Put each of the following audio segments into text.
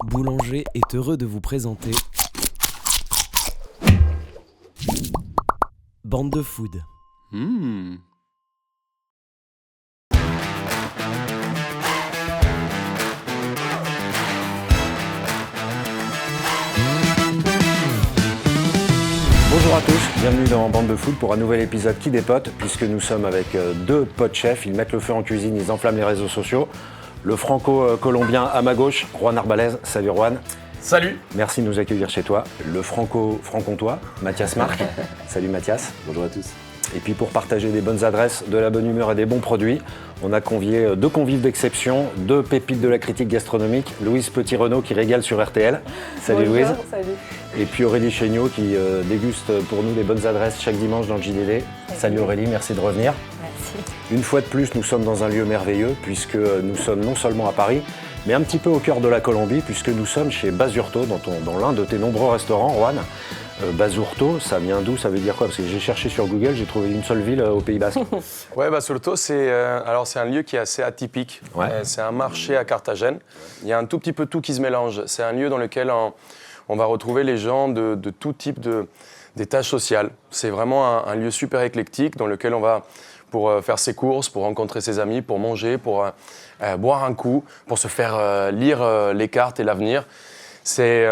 Boulanger est heureux de vous présenter Bande de Food. Bonjour à tous, bienvenue dans Bande de Food pour un nouvel épisode qui dépote, puisque nous sommes avec deux potes chefs. Ils mettent le feu en cuisine, ils enflamment les réseaux sociaux. Le franco-colombien à ma gauche, Juan Arbalez. Salut Juan. Salut. Merci de nous accueillir chez toi. Le franco-franc-comtois, Mathias Marc. Salut Mathias. Bonjour à tous. Et puis pour partager des bonnes adresses, de la bonne humeur et des bons produits, on a convié deux convives d'exception, deux pépites de la critique gastronomique, Louise Petit-Renaud qui régale sur RTL. Salut Bonjour, Louise. Salut. Et puis Aurélie Chéniaud qui déguste pour nous les bonnes adresses chaque dimanche dans le JDD. Salut Aurélie, merci de revenir. Merci. Une fois de plus, nous sommes dans un lieu merveilleux puisque nous sommes non seulement à Paris, mais un petit peu au cœur de la Colombie puisque nous sommes chez Basurto, dans l'un de tes nombreux restaurants, Juan. Basurto, ça vient d'où? Ça veut dire quoi? Parce que j'ai cherché sur Google, j'ai trouvé une seule ville au Pays Basque. Ouais, Basurto, c'est un lieu qui est assez atypique. Ouais. C'est un marché à Carthagène. Il y a un tout petit peu tout qui se mélange. C'est un lieu dans lequel on va retrouver les gens de tout type d'étages sociales. C'est vraiment un lieu super éclectique dans lequel on va pour faire ses courses, pour rencontrer ses amis, pour manger, pour boire un coup, pour se faire lire les cartes et l'avenir. C'est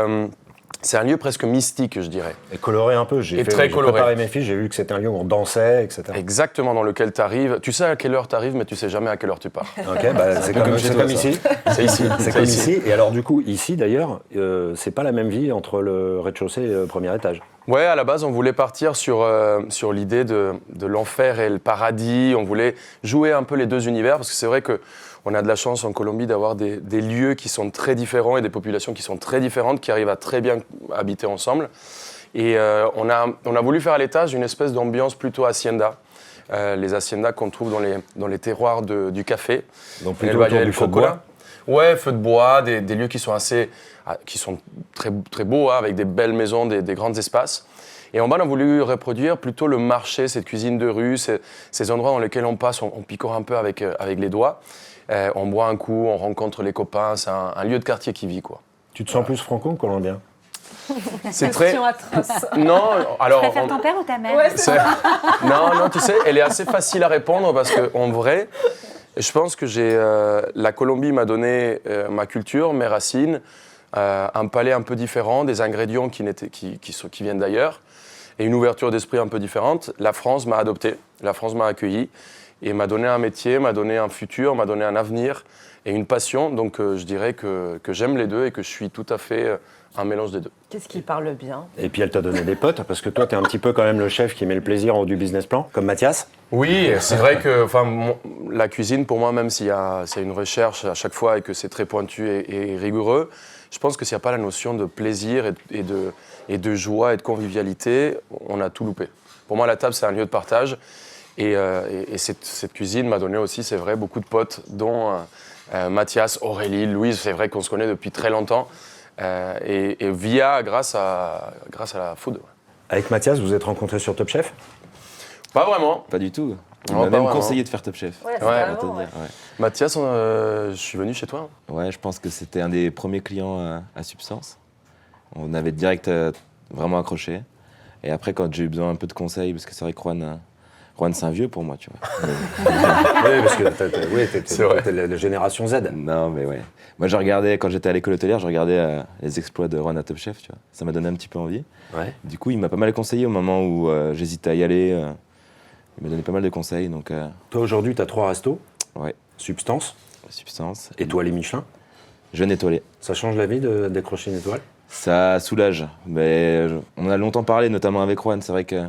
un lieu presque mystique, je dirais. Et coloré un peu, j'ai préparé mes fiches, j'ai vu que c'était un lieu où on dansait, etc. Exactement, dans lequel tu arrives. Tu sais à quelle heure tu arrives, mais tu sais jamais à quelle heure tu pars. Ok, bah, c'est comme ici. C'est ici. C'est comme ici. Et alors du coup, ici d'ailleurs, c'est pas la même vie entre le rez-de-chaussée et le premier étage. Ouais, à la base, on voulait partir sur l'idée de l'enfer et le paradis. On voulait jouer un peu les deux univers, parce que c'est vrai qu'on a de la chance en Colombie d'avoir des lieux qui sont très différents et des populations qui sont très différentes, qui arrivent à très bien habiter ensemble. Et on a voulu faire à l'étage une espèce d'ambiance plutôt hacienda. Les haciendas qu'on trouve dans les terroirs du café. Donc plutôt autour du feu de bois. Ouais, feu de bois, des lieux qui sont très, très beaux, hein, avec des belles maisons, des grands espaces. Et en bas, on a voulu reproduire plutôt le marché, cette cuisine de rue, ces endroits dans lesquels on passe, on picore un peu avec les doigts. On boit un coup, on rencontre les copains, c'est un lieu de quartier qui vit, quoi. Tu te sens plus franco-colombien? C'est très... atroce. Non, alors... Tu préfères ton père ou ta mère? Ouais, c'est ça. Non, tu sais, elle est assez facile à répondre parce qu'en vrai, je pense que la Colombie m'a donné ma culture, mes racines, un palais un peu différent, des ingrédients qui viennent d'ailleurs, et une ouverture d'esprit un peu différente. La France m'a adopté, la France m'a accueilli, et m'a donné un métier, m'a donné un futur, m'a donné un avenir et une passion. Donc je dirais que j'aime les deux et que je suis tout à fait un mélange des deux. Qu'est-ce qui parle bien? Et puis elle t'a donné des potes, parce que toi, t'es un petit peu quand même le chef qui met le plaisir en haut du business plan, comme Mathias. Oui, c'est vrai que la cuisine, pour moi, même s'il y a une recherche à chaque fois et que c'est très pointu et rigoureux, je pense que s'il n'y a pas la notion de plaisir et de joie et de convivialité, on a tout loupé. Pour moi, la table, c'est un lieu de partage. Et cette cuisine m'a donné aussi, c'est vrai, beaucoup de potes, dont Mathias, Aurélie, Louise. C'est vrai qu'on se connaît depuis très longtemps. Et grâce à la food. Ouais. Avec Mathias, vous vous êtes rencontrés sur Top Chef? Pas vraiment. Pas du tout. Il Non, m'a pas même vraiment. conseillé de faire Top Chef. Ouais, c'est Ouais, vraiment, pour te ouais. dire, ouais. Mathias, je suis venu chez toi. Ouais, je pense que c'était un des premiers clients à Substance. On avait direct vraiment accroché. Et après, quand j'ai eu besoin un peu de conseils, parce que c'est vrai que Juan, c'est un vieux pour moi, tu vois. Oui, parce que C'est vrai. t'es la génération Z. Non, mais ouais. Moi, je regardais, quand j'étais à l'école hôtelière, je regardais les exploits de Juan à Top Chef, tu vois. Ça m'a donné un petit peu envie. Ouais. Du coup, il m'a pas mal conseillé au moment où j'hésitais à y aller. Il m'a donné pas mal de conseils, donc Toi, aujourd'hui, t'as 3 restos. ouais, Substance, Substance. étoilé Michelin. Jeune étoilé. Ça change la vie de décrocher une étoile? Ça soulage, mais on en a longtemps parlé, notamment avec Juan. C'est vrai que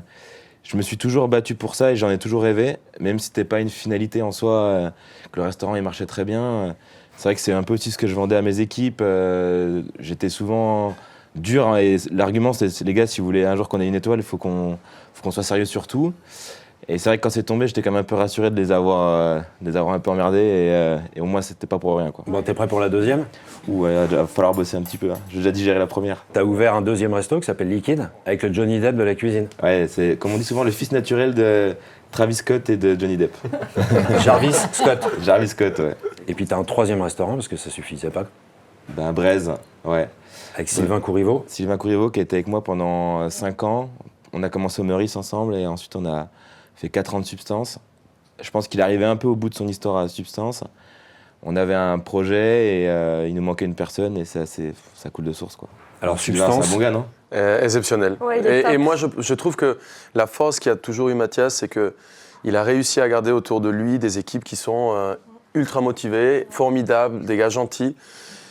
je me suis toujours battu pour ça et j'en ai toujours rêvé, même si c'était pas une finalité en soi, que le restaurant il marchait très bien. C'est vrai que c'est un peu aussi ce que je vendais à mes équipes. J'étais souvent dur, hein, et l'argument c'est les gars, si vous voulez un jour qu'on ait une étoile, il faut qu'on soit sérieux sur tout. Et c'est vrai que quand c'est tombé, j'étais quand même un peu rassuré de les avoir un peu emmerdés et au moins c'était pas pour rien, quoi. Bon, t'es prêt pour la deuxième? Ouais, il va falloir bosser un petit peu, hein. J'ai déjà digéré la première. T'as ouvert un deuxième resto qui s'appelle Liquide, avec le Johnny Depp de la cuisine. Ouais, c'est comme on dit souvent le fils naturel de Travis Scott et de Johnny Depp. Jarvis Scott. Jarvis Scott, ouais. Et puis t'as un troisième restaurant, parce que ça suffisait pas. Braise, ouais. Avec Sylvain Courriveau. Sylvain Courriveau qui était avec moi pendant 5 ans. On a commencé au Meurice ensemble et ensuite on a fait 4 ans de Substance. Je pense qu'il arrivait un peu au bout de son histoire à Substance. On avait un projet et il nous manquait une personne et ça coule de source, quoi. Alors Sylvain, Substance, c'est un bon gars, non? Exceptionnel. Ouais, il est top. Et moi, je trouve que la force qu'a toujours eu Mathias, c'est qu'il a réussi à garder autour de lui des équipes qui sont ultra motivées, formidables, des gars gentils.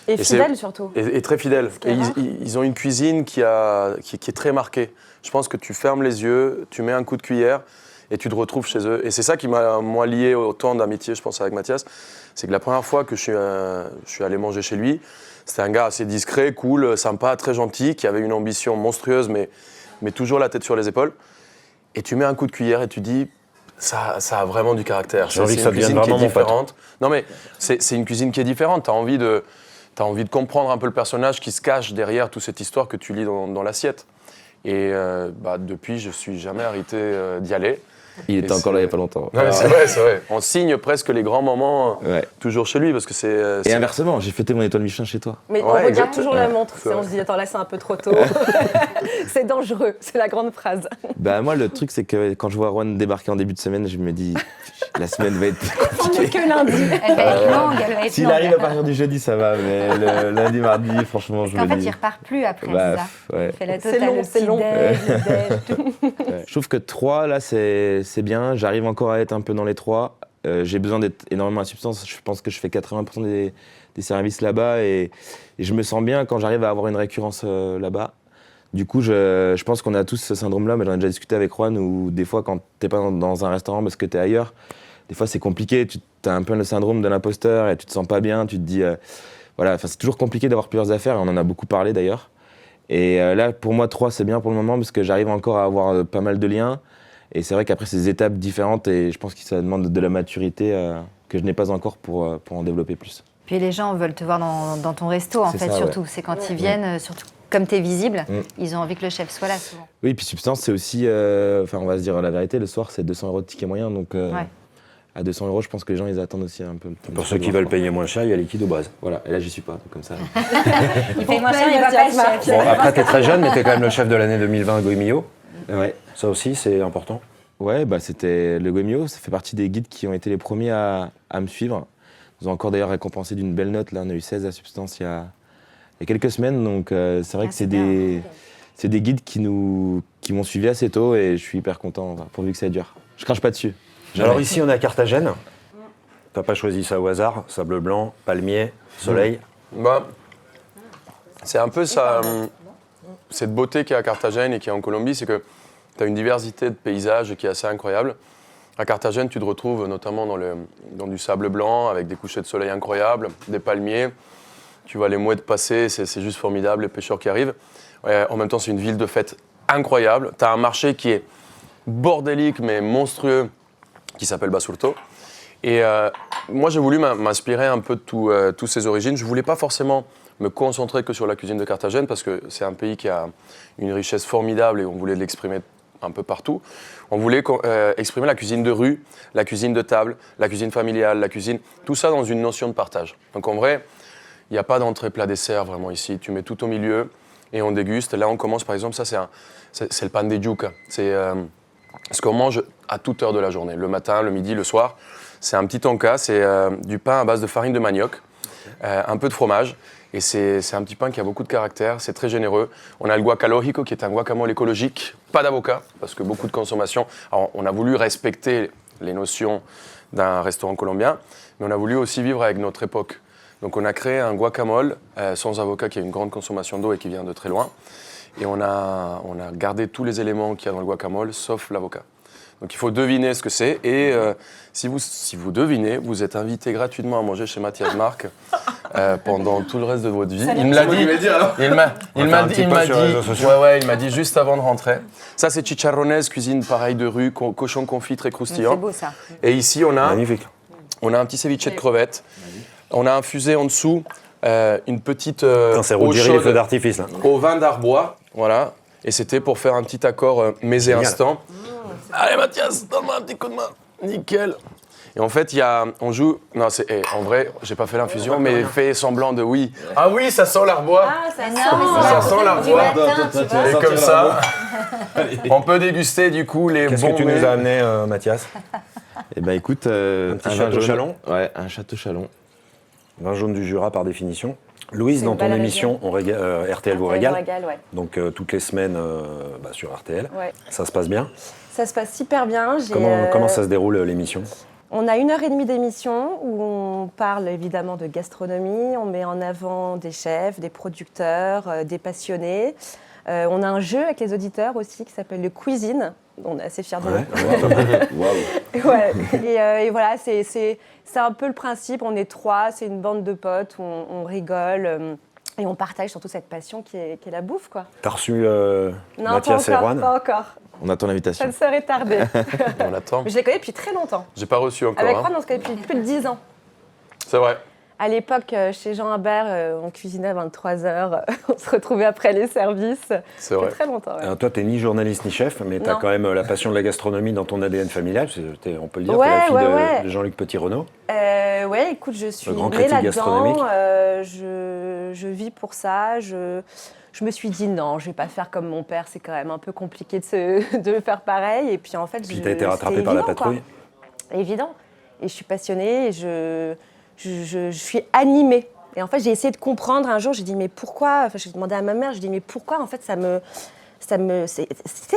Et c'est- fidèle surtout. Et très fidèles. qui est Et rare. ils ont une cuisine qui est très marquée. Je pense que tu fermes les yeux, tu mets un coup de cuillère et tu te retrouves chez eux. Et c'est ça qui m'a, moi, lié autant d'amitié, je pense, avec Mathias. C'est que la première fois que je suis allé manger chez lui, c'était un gars assez discret, cool, sympa, très gentil, qui avait une ambition monstrueuse, mais toujours la tête sur les épaules. Et tu mets un coup de cuillère et tu dis, ça a vraiment du caractère. J'ai envie C'est que ça une cuisine devienne qui est vraiment mon pote. différente. Non, mais c'est une cuisine qui est différente. Tu as envie de comprendre un peu le personnage qui se cache derrière toute cette histoire que tu lis dans l'assiette. Et depuis, je ne suis jamais arrêté d'y aller. Il était Et encore là il c'est- n'y a pas longtemps. Ouais, c'est vrai, c'est vrai. On signe presque les grands moments Ouais. toujours chez lui parce que c'est. Et inversement, j'ai fêté mon étoile Michelin chez toi. Mais on Ouais, regarde exact. toujours la montre. C'est On vrai. se dit, attends, là, c'est un peu trop tôt. C'est dangereux, c'est la grande phrase. Bah moi, le truc, c'est que quand je vois Juan débarquer en début de semaine, je me dis, la semaine va être On n'est compliquée. que lundi. Elle va être longue, elle va être S'il longue. arrive à partir du jeudi, ça va, mais le lundi, mardi, franchement, je En me fait, dis... il repart plus après, Bah, c'est ça. ouais. Il fait la C'est totale, long, le c'est long. petit-déj, le déj, tout. Je trouve que 3, là, c'est bien. J'arrive encore à être un peu dans les 3. J'ai besoin d'être énormément à Substance. Je pense que je fais 80% des services là-bas et je me sens bien quand j'arrive à avoir une récurrence là-bas. Du coup, je pense qu'on a tous ce syndrome-là, mais j'en ai déjà discuté avec Juan, où des fois, quand t'es pas dans un restaurant parce que t'es ailleurs, des fois c'est compliqué. Tu as un peu le syndrome de l'imposteur et tu te sens pas bien. Tu te dis, voilà, c'est toujours compliqué d'avoir plusieurs affaires. Et on en a beaucoup parlé d'ailleurs. Et là, pour moi, 3, c'est bien pour le moment parce que j'arrive encore à avoir pas mal de liens. Et c'est vrai qu'après, c'est des étapes différentes et je pense que ça demande de la maturité que je n'ai pas encore pour en développer plus. Puis les gens veulent te voir dans ton resto, en C'est fait, ça, surtout. C'est quand ils viennent, surtout comme tu es visible, ils ont envie que le chef soit là souvent. Oui, puis Substance, c'est aussi, on va se dire la vérité, le soir, c'est 200 € de ticket moyen. Donc, Ouais. à 200 €, je pense que les gens, ils attendent aussi un peu. Pour ceux qui veulent payer moins cher, il y a Liquide au Braz. Voilà, et là, j'y suis pas, donc comme ça. Il paye moins cher, il va pas le chef. Bon, après, t'es très jeune, mais t'es quand même le chef de l'année 2020 à Goemio. Ouais. Ça aussi, c'est important. Ouais, c'était le Goemio, ça fait partie des guides qui ont été les premiers à me suivre. Ils ont encore d'ailleurs récompensé d'une belle note. Là, on a eu 16 à Substance il y a quelques semaines. Donc, c'est vrai que c'est des guides qui m'ont suivi assez tôt et je suis hyper content, pourvu que ça dure. Je crache pas dessus. Jamais. Alors ici, on est à Carthagène. T'as pas choisi ça au hasard. Sable blanc, palmier, soleil. Bah, c'est un peu ça, cette beauté qu'il y a à Carthagène et qu'il y a en Colombie, c'est que tu as une diversité de paysages qui est assez incroyable. À Carthagène, tu te retrouves notamment dans du sable blanc, avec des couchers de soleil incroyables, des palmiers. Tu vois les mouettes passer, c'est juste formidable, les pêcheurs qui arrivent. En même temps, c'est une ville de fête incroyable. Tu as un marché qui est bordélique, mais monstrueux, qui s'appelle Basurto. Et moi, j'ai voulu m'inspirer un peu de toutes ces origines. Je ne voulais pas forcément me concentrer que sur la cuisine de Carthagène, parce que c'est un pays qui a une richesse formidable et on voulait l'exprimer un peu partout. On voulait exprimer la cuisine de rue, la cuisine de table, la cuisine familiale, la cuisine, tout ça dans une notion de partage. Donc en vrai, il n'y a pas d'entrée, plat, dessert vraiment ici. Tu mets tout au milieu et on déguste. Là, on commence par exemple, ça c'est le pan de yuca. C'est ce qu'on mange à toute heure de la journée, le matin, le midi, le soir. C'est un petit tonka, c'est du pain à base de farine de manioc, un peu de fromage. Et c'est un petit pain qui a beaucoup de caractère, c'est très généreux. On a le guacalojico qui est un guacamole écologique, pas d'avocat, parce que beaucoup de consommation. Alors, on a voulu respecter les notions d'un restaurant colombien, mais on a voulu aussi vivre avec notre époque. Donc on a créé un guacamole sans avocat qui a une grande consommation d'eau et qui vient de très loin. Et on a gardé tous les éléments qu'il y a dans le guacamole, sauf l'avocat. Donc il faut deviner ce que c'est. Et si vous devinez, vous êtes invité gratuitement à manger chez Mathias Marc pendant tout le reste de votre vie. Il me l'a dit. Il m'a dit juste avant de rentrer. Ça c'est chicharrones, cuisine pareille de rue, cochon confit très C'est croustillant. beau ça. Et ici on a Magnifique. un petit ceviche de crevettes. On a infusé en dessous une petite C'est eau Ruggieri, les feux chaude d'artifice. Là. au vin d'Arbois, voilà. Et c'était pour faire un petit accord mets et Génial. instant. Allez Mathias, donne-moi un petit coup de main. Nickel. Et en fait, on joue. Non, en vrai, j'ai pas fait l'infusion, mais fait semblant de oui. Ah oui, ça sent l'arbois. Ah, ça Mais sent. non, mais c'est Ça la sent recette la du voix. matin, tu vois. Et comme ça, on peut déguster du coup les Qu'est-ce bons que tu mets. nous as amené, Mathias? Eh ben écoute, Un petit vin château jaune. Chalon. Ouais, un château Chalon. Vin jaune du Jura par définition. Louise, C'est dans une ton belle émission, RTL vous régale. Ouais. Donc toutes les semaines sur RTL. Ouais. Ça se passe bien. Ça se passe super bien. Comment ça se déroule l'émission? On a 1h30 d'émission où on parle évidemment de gastronomie, on met en avant des chefs, des producteurs, des passionnés. On a un jeu avec les auditeurs aussi qui s'appelle le Cuisine. On est assez fiers de nous. Waouh. Ouais. Et voilà, c'est un peu le principe. On est 3, c'est une bande de potes, on rigole et on partage surtout cette passion qui est la bouffe, quoi. T'as reçu Non, Mathias et pas Juan? encore. On attend Ça l'invitation. ne serait tardé. On attend. Mais je les connais depuis très longtemps. J'ai pas reçu encore. Avec hein. Juan, on se connaît depuis plus de 10 ans. C'est vrai. À l'époque, chez Jean Imbert, on cuisinait à 23h. On se retrouvait après les services. C'est vrai. Très longtemps. Ouais. Alors, toi, t'es ni journaliste ni chef, mais t'as Non. quand même la passion de la gastronomie dans ton ADN familial. On peut le dire, Ouais, t'es la fille ouais. de Jean-Luc Petit-Renaud. Ouais, écoute, je suis Le grand née critique là-dedans. gastronomique. Je vis pour ça. Je me suis dit non, je vais pas faire comme mon père. C'est quand même un peu compliqué de faire pareil. Et puis en fait, Puis t'as été rattrapé par la patrouille. Évident. Et je suis passionnée. Et je suis animée. Et en fait, j'ai essayé de comprendre un jour. J'ai dit mais pourquoi? Enfin, j'ai demandé à ma mère. Je dis mais pourquoi en fait il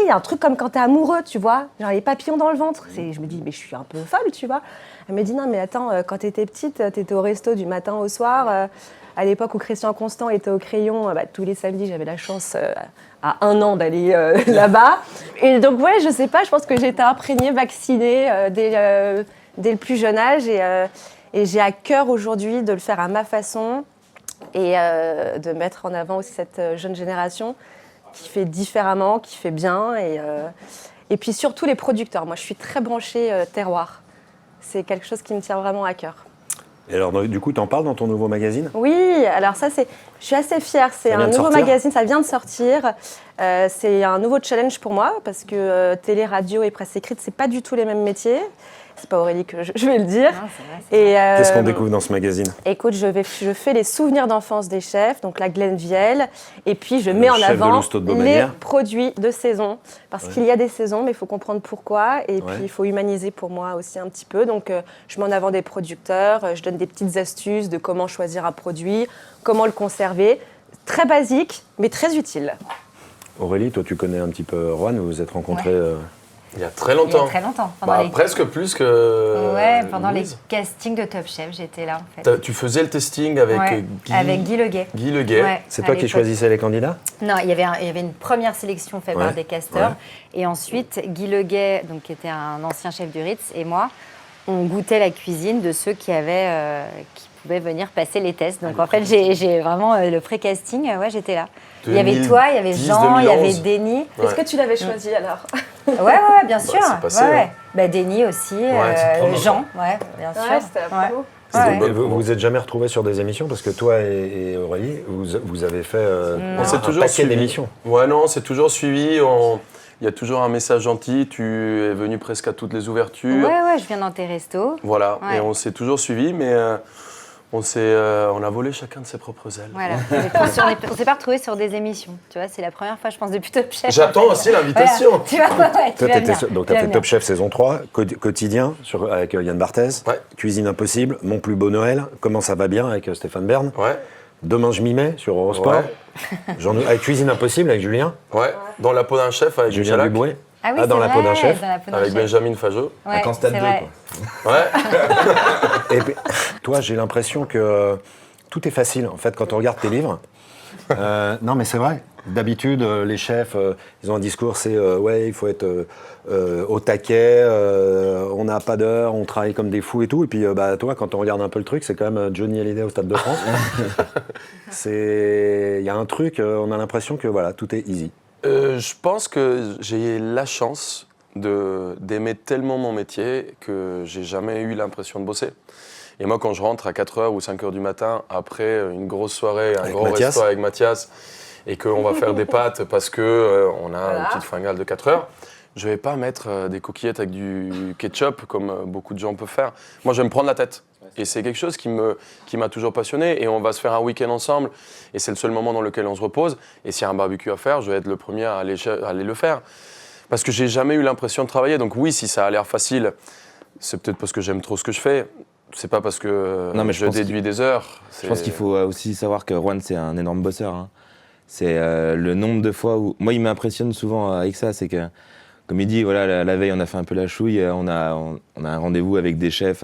y a un truc comme quand t'es amoureux, tu vois, genre les papillons dans le ventre. Je me dis, mais je suis un peu folle, tu vois. Elle me dit, non, mais attends, quand t'étais petite, t'étais au resto du matin au soir. À l'époque où Christian Constant était au Crayon, tous les samedis, j'avais la chance, à 1 an, d'aller là-bas. Et donc, ouais, je sais pas, je pense que j'ai été imprégnée, vaccinée dès le plus jeune âge. Et j'ai à cœur aujourd'hui de le faire à ma façon et de mettre en avant aussi cette jeune génération qui fait différemment, qui fait bien, et puis surtout les producteurs. Moi, je suis très branchée terroir. C'est quelque chose qui me tient vraiment à cœur. Et alors, du coup, t'en parles dans ton nouveau magazine? Oui, alors ça, je suis assez fière. C'est Ça vient un de nouveau sortir magazine, ça vient de sortir. C'est un nouveau challenge pour moi, parce que télé, radio et presse écrite, c'est pas du tout les mêmes métiers. C'est pas Aurélie que je vais le dire. Non, c'est vrai. Et, Qu'est-ce qu'on découvre dans ce magazine? Écoute, je fais les souvenirs d'enfance des chefs, donc la Glenn Vielle, et puis je mets en chef de avant l'Hosto de les Baumanière. produits de saison, parce qu'il y a des saisons, mais il faut comprendre pourquoi, et Ouais. puis il faut humaniser pour moi aussi un petit peu. Donc je mets en avant des producteurs, je donne des petites astuces de comment choisir un produit, comment le conserver. Très basique, mais très utile. Aurélie, toi, tu connais un petit peu Juan, vous vous êtes rencontrés. Il y a très Il y a longtemps. très longtemps. Pendant les... Presque plus que. Ouais, pendant Louise. les castings de Top Chef, j'étais là en fait. Tu faisais le testing avec Ouais, Guy. avec Guy Leguet. Guy Leguet. Ouais, C'est à toi qui l'époque. choisissais les candidats? Non, il y avait une première sélection faite Ouais, par des casteurs. ouais. Et ensuite, Guy Leguet, donc, qui était un ancien chef du Ritz, et moi, on goûtait la cuisine de ceux qui pouvaient venir passer les tests. Donc en fait, j'ai vraiment le pré-casting, ouais, j'étais là. Il y avait toi, il y avait 2010, Jean, il y avait 2011. Denis. Ouais. Est-ce que tu l'avais choisi alors? Ouais, bien sûr. c'est passé, ouais. hein. Bah, Denis aussi, c'est trop Jean, ouais, bien sûr. Ouais, c'était un peu beau. Ouais. Et vous vous êtes jamais retrouvés sur des émissions? Parce que toi et Aurélie, vous avez fait On s'est toujours paquet suivi. d'émissions. Ouais, non, c'est toujours suivi. Il y a toujours un message gentil. Tu es venu presque à toutes les ouvertures. Ouais, je viens dans tes restos. Voilà. Ouais. Et on s'est toujours suivi, mais on a volé chacun de ses propres ailes. Voilà. On s'est pas retrouvés sur des émissions. Tu vois, c'est la première fois, je pense, depuis Top Chef. J'attends en fait. aussi l'invitation. Voilà. Tu vois, ouais, tu Toi, vas venir. donc, Tu tu vas as fait venir. Top Chef saison 3, quotidien avec Yann Barthès, Ouais. Cuisine Impossible, Mon plus beau Noël, Comment ça va bien avec Stéphane Bern, Ouais, Demain je m'y mets sur Eurosport, avec Cuisine Impossible avec Julien, ouais. Dans la peau d'un chef avec Julien Michalak, Dubouet. Ah oui, Ah, dans c'est la peau d'un vrai, chef, dans la peau d'un avec chef. Benjamin Fajot. Ouais, Quand stade c'est 2, vrai. quoi. Ouais. Et puis, toi, j'ai l'impression que tout est facile en fait quand on regarde tes livres. Non, mais c'est vrai. D'habitude, les chefs, ils ont un discours, c'est ouais, il faut être au taquet, on n'a pas d'heure, on travaille comme des fous et tout. Et puis, toi, quand on regarde un peu le truc, c'est quand même Johnny Hallyday au Stade de France. Il y a un truc, on a l'impression que voilà, tout est easy. Je pense que j'ai la chance d'aimer tellement mon métier que j'ai jamais eu l'impression de bosser. Et moi, quand je rentre à 4h ou 5h du matin, après une grosse soirée, un Avec gros Mathias. resto avec Mathias, et qu'on va faire des pâtes parce qu'on a une petite fringale de 4 heures, je vais pas mettre des coquillettes avec du ketchup comme beaucoup de gens peuvent faire. Moi, je vais me prendre la tête. Et c'est quelque chose qui m'a toujours passionné. Et on va se faire un week-end ensemble. Et c'est le seul moment dans lequel on se repose. Et s'il y a un barbecue à faire, je vais être le premier à aller le faire. Parce que j'ai jamais eu l'impression de travailler. Donc oui, si ça a l'air facile, c'est peut-être parce que j'aime trop ce que je fais. C'est pas parce que Non, mais je déduis des heures. Je pense qu'il faut aussi savoir que Juan, c'est un énorme bosseur. Hein. C'est le nombre de fois où... Moi, il m'impressionne souvent avec ça, c'est que, comme il dit, voilà, la veille, on a fait un peu la chouille, on a un rendez-vous avec des chefs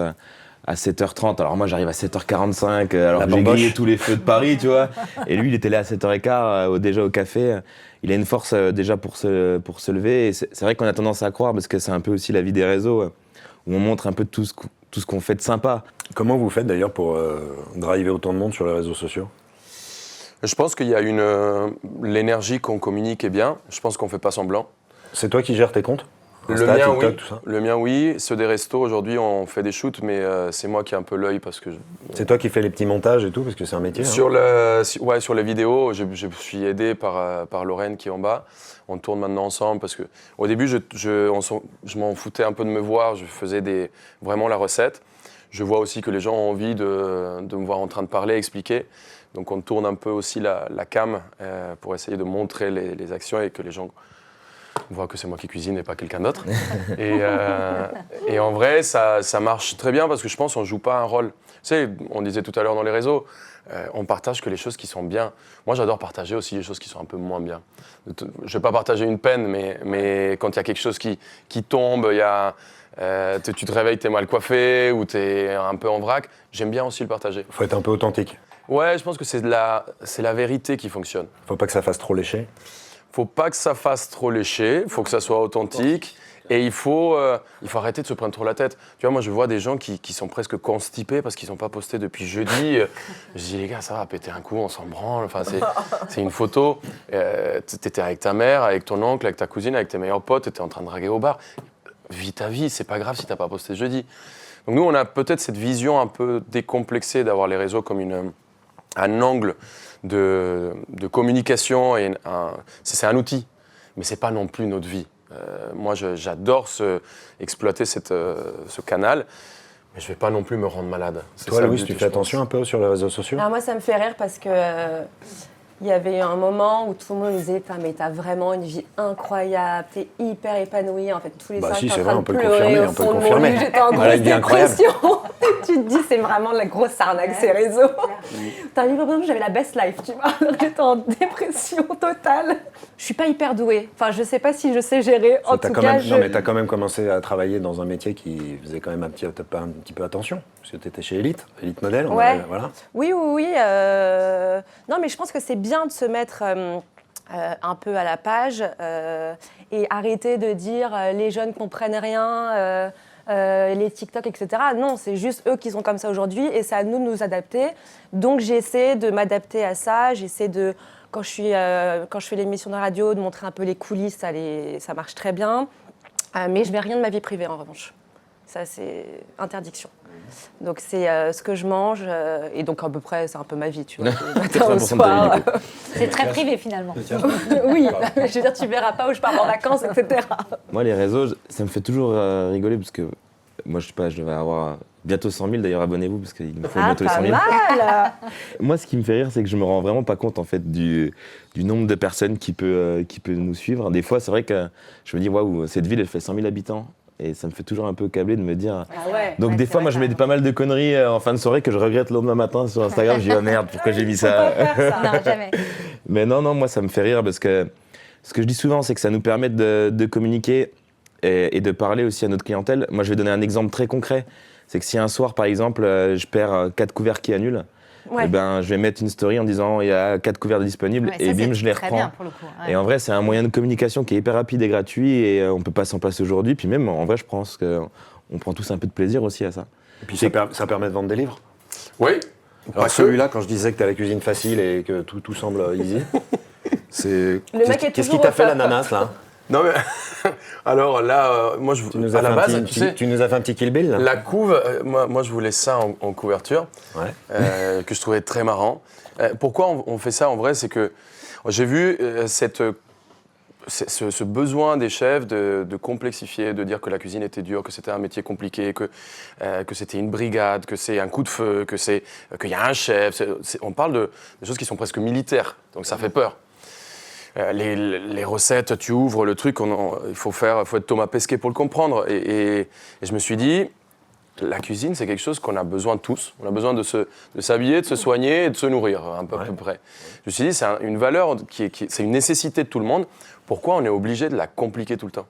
à 7h30. Alors moi, j'arrive à 7h45, alors que j'ai grillé tous les feux de Paris, tu vois. Et lui, il était là à 7h15, déjà au café. Il a une force déjà pour se lever. Et c'est vrai qu'on a tendance à croire, parce que c'est un peu aussi la vie des réseaux, où on montre un peu tout ce qu'on fait de sympa. Comment vous faites d'ailleurs pour driver autant de monde sur les réseaux sociaux ? Je pense qu'il y a l'énergie qu'on communique est bien. Je pense qu'on fait pas semblant. C'est toi qui gères tes comptes ? Le Insta, mien, TikTok, oui. tout ça. Le mien, oui. Ceux des restos, aujourd'hui, on fait des shoots, mais c'est moi qui ai un peu l'œil parce que... C'est toi qui fais les petits montages et tout, parce que c'est un métier. Sur les vidéos, je suis aidé par Lorraine qui est en bas. On tourne maintenant ensemble parce que au début, je m'en foutais un peu de me voir. Je faisais vraiment la recette. Je vois aussi que les gens ont envie de me voir en train de parler, expliquer. Donc on tourne un peu aussi la cam pour essayer de montrer les actions et que les gens voient que c'est moi qui cuisine et pas quelqu'un d'autre. et en vrai, ça marche très bien parce que je pense qu'on ne joue pas un rôle. Tu sais, on disait tout à l'heure dans les réseaux, on partage que les choses qui sont bien. Moi, j'adore partager aussi les choses qui sont un peu moins bien. Je ne vais pas partager une peine, mais quand il y a quelque chose qui tombe, tu te réveilles, tu es mal coiffé ou tu es un peu en vrac, j'aime bien aussi le partager. Faut être un peu authentique. Ouais, je pense que c'est la vérité qui fonctionne. Faut pas que ça fasse trop lécher. Faut pas que ça fasse trop lécher, faut que ça soit authentique. Et il faut arrêter de se prendre trop la tête. Tu vois, moi, je vois des gens qui sont presque constipés parce qu'ils n'ont pas posté depuis jeudi. Je dis, les gars, ça va, péter un coup, on s'en branle. Enfin, c'est une photo. T'étais avec ta mère, avec ton oncle, avec ta cousine, avec tes meilleurs potes, t'étais en train de draguer au bar. Vis ta vie, c'est pas grave si t'as pas posté jeudi. Donc nous, on a peut-être cette vision un peu décomplexée d'avoir les réseaux comme un angle de communication. C'est un outil, mais c'est pas non plus notre vie. Moi, j'adore exploiter ce canal, mais je vais pas non plus me rendre malade. Toi, Louise, tu fais attention un peu sur les réseaux sociaux ? Alors moi, ça me fait rire parce que il y avait un moment où tout le monde me disait « mais t'as vraiment une vie incroyable, t'es hyper épanouie, en fait, tous les soirs, si, t'es c'est en vrai, train on de peut le pleurer confirmer, au on peut fond le de mon confirmer. lit, j'étais en Voilà, grosse une vie incroyable. dépression. » Tu te dis, c'est vraiment de la grosse arnaque, ces réseaux. T'as vu, par exemple, j'avais la best life, tu vois, j'étais en dépression totale. Je suis pas hyper douée, enfin, je sais pas si je sais gérer, en tout cas, Non, mais t'as quand même commencé à travailler dans un métier qui faisait quand même un petit peu attention, parce que t'étais chez Elite Model, Ouais. Voilà. Oui. Non, mais je pense que c'est bien de se mettre un peu à la page et arrêter de dire les jeunes comprennent rien, les TikTok, etc. Non, c'est juste eux qui sont comme ça aujourd'hui et c'est à nous de nous adapter. Donc j'essaie de m'adapter à ça, j'essaie de, quand je fais l'émission de radio, de montrer un peu les coulisses, ça marche très bien. Mais je mets rien de ma vie privée en revanche. Ça, c'est interdiction. Donc c'est ce que je mange et donc à peu près c'est un peu ma vie, tu vois. Du matin au soir. C'est très privé finalement. Oui, je veux dire tu verras pas où je pars en vacances, etc. Moi, les réseaux, ça me fait toujours rigoler parce que moi, je sais pas, je devais avoir bientôt 100 000. D'ailleurs, abonnez-vous parce qu'il me faut bientôt les 100 000. Mal. Moi, ce qui me fait rire, c'est que je me rends vraiment pas compte en fait du nombre de personnes qui peut nous suivre. Des fois, c'est vrai que je me dis waouh, cette ville, elle fait 100 000 habitants. Et ça me fait toujours un peu câbler de me dire. Ah ouais. Donc des fois, moi, je mets pas mal de conneries en fin de soirée que je regrette le lendemain matin sur Instagram. Je dis oh merde, pourquoi j'ai mis ça. Non, jamais. Mais non, moi, ça me fait rire parce que ce que je dis souvent, c'est que ça nous permet de communiquer et de parler aussi à notre clientèle. Moi, je vais donner un exemple très concret. C'est que si un soir, par exemple, je perds 4 couverts qui annulent, Ouais. eh ben, je vais mettre une story en disant il y a 4 couverts disponibles Ouais, et ça, bim, c'est je les très reprends. bien pour le coup. Ouais. Et en vrai, c'est un moyen de communication qui est hyper rapide et gratuit et on peut pas s'en passer aujourd'hui. Puis même, en vrai, je pense qu'on prend tous un peu de plaisir aussi à ça. Et puis ça permet de vendre des livres. Oui. Alors celui-là, quand je disais que t'as la cuisine facile et que tout semble easy, c'est... Le mec est Qu'est-ce qui toujours t'a au fait top. l'ananas, là ? Non mais alors là, moi je à la base, tu sais, tu nous as fait un petit Kill Bill, là ? la couve, moi je voulais ça en couverture, Ouais. que je trouvais très marrant. Pourquoi on fait ça en vrai, c'est que j'ai vu cette ce besoin des chefs de complexifier, de dire que la cuisine était dure, que c'était un métier compliqué, que c'était une brigade, que c'est un coup de feu, qu'il y a un chef. On parle de choses qui sont presque militaires, donc ça fait peur. Les recettes, tu ouvres le truc, il faut être Thomas Pesquet pour le comprendre. Et je me suis dit, la cuisine, c'est quelque chose qu'on a besoin tous. On a besoin de s'habiller, de se soigner et de se nourrir, à peu près. Je me suis dit, c'est une valeur, c'est une nécessité de tout le monde. Pourquoi on est obligé de la compliquer tout le temps ?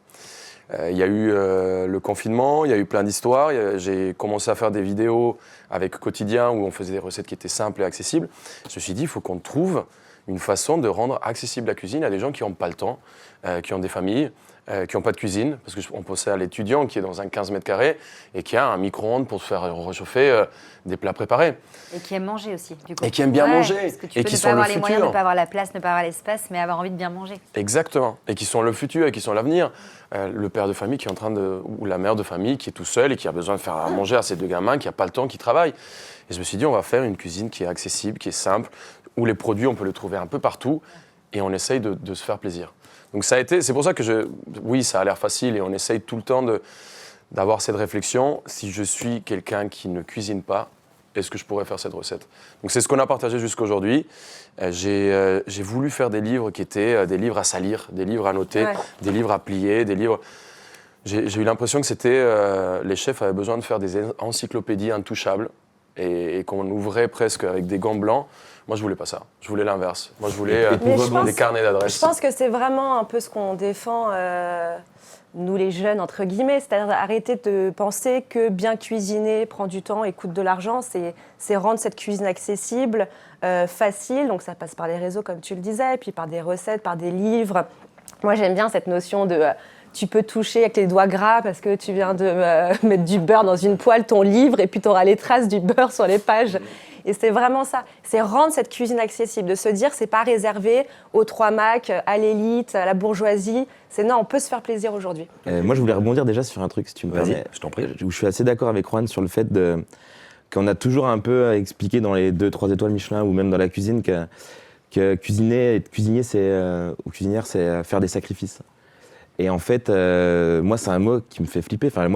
Il y a eu le confinement, il y a eu plein d'histoires. J'ai commencé à faire des vidéos avec Quotidien où on faisait des recettes qui étaient simples et accessibles. Je me suis dit, il faut qu'on trouve une façon de rendre accessible la cuisine à des gens qui n'ont pas le temps, qui ont des familles, qui n'ont pas de cuisine. Parce qu'on pensait à l'étudiant qui est dans un 15 mètres carrés et qui a un micro-ondes pour se faire réchauffer des plats préparés. Et qui aime manger aussi, du coup. Et qui aime bien manger. Parce que tu et peux qui ne sont pas avoir le les futur. moyens, ne pas avoir la place, ne pas avoir l'espace, mais avoir envie de bien manger. Exactement. Et qui sont le futur et qui sont l'avenir. Le père de famille qui est ou la mère de famille qui est tout seul et qui a besoin de faire à manger à ses 2 gamins, qui n'a pas le temps, qui travaille. Et je me suis dit, on va faire une cuisine qui est accessible, qui est simple, où les produits, on peut les trouver un peu partout et on essaye de se faire plaisir. Donc c'est pour ça que oui, ça a l'air facile et on essaye tout le temps d'avoir cette réflexion. Si je suis quelqu'un qui ne cuisine pas, est-ce que je pourrais faire cette recette ? Donc c'est ce qu'on a partagé jusqu'aujourd'hui. J'ai voulu faire des livres qui étaient des livres à salir, des livres à noter, des livres à plier, des livres... J'ai eu l'impression que les chefs avaient besoin de faire des encyclopédies intouchables et qu'on ouvrait presque avec des gants blancs. Moi, je voulais pas ça. Je voulais l'inverse. Moi, je voulais des carnets d'adresses. Je pense que c'est vraiment un peu ce qu'on défend, nous les jeunes, entre guillemets. C'est-à-dire arrêter de penser que bien cuisiner prend du temps et coûte de l'argent. C'est rendre cette cuisine accessible, facile. Donc, ça passe par les réseaux, comme tu le disais, et puis par des recettes, par des livres. Moi, j'aime bien cette notion de... tu peux toucher avec les doigts gras parce que tu viens de mettre du beurre dans une poêle, ton livre, et puis tu auras les traces du beurre sur les pages. Et c'est vraiment ça. C'est rendre cette cuisine accessible, de se dire c'est pas réservé aux 3 Mac, à l'élite, à la bourgeoisie. C'est non, on peut se faire plaisir aujourd'hui. Moi, je voulais rebondir déjà sur un truc, si tu me permets. Vas-y, je t'en prie. Où je suis assez d'accord avec Juan sur le fait qu'on a toujours un peu expliqué dans les 2-3 étoiles Michelin ou même dans la cuisine que cuisiner, être cuisinier, ou cuisinière, c'est faire des sacrifices. Et en fait, moi, c'est un mot qui me fait flipper. Enfin,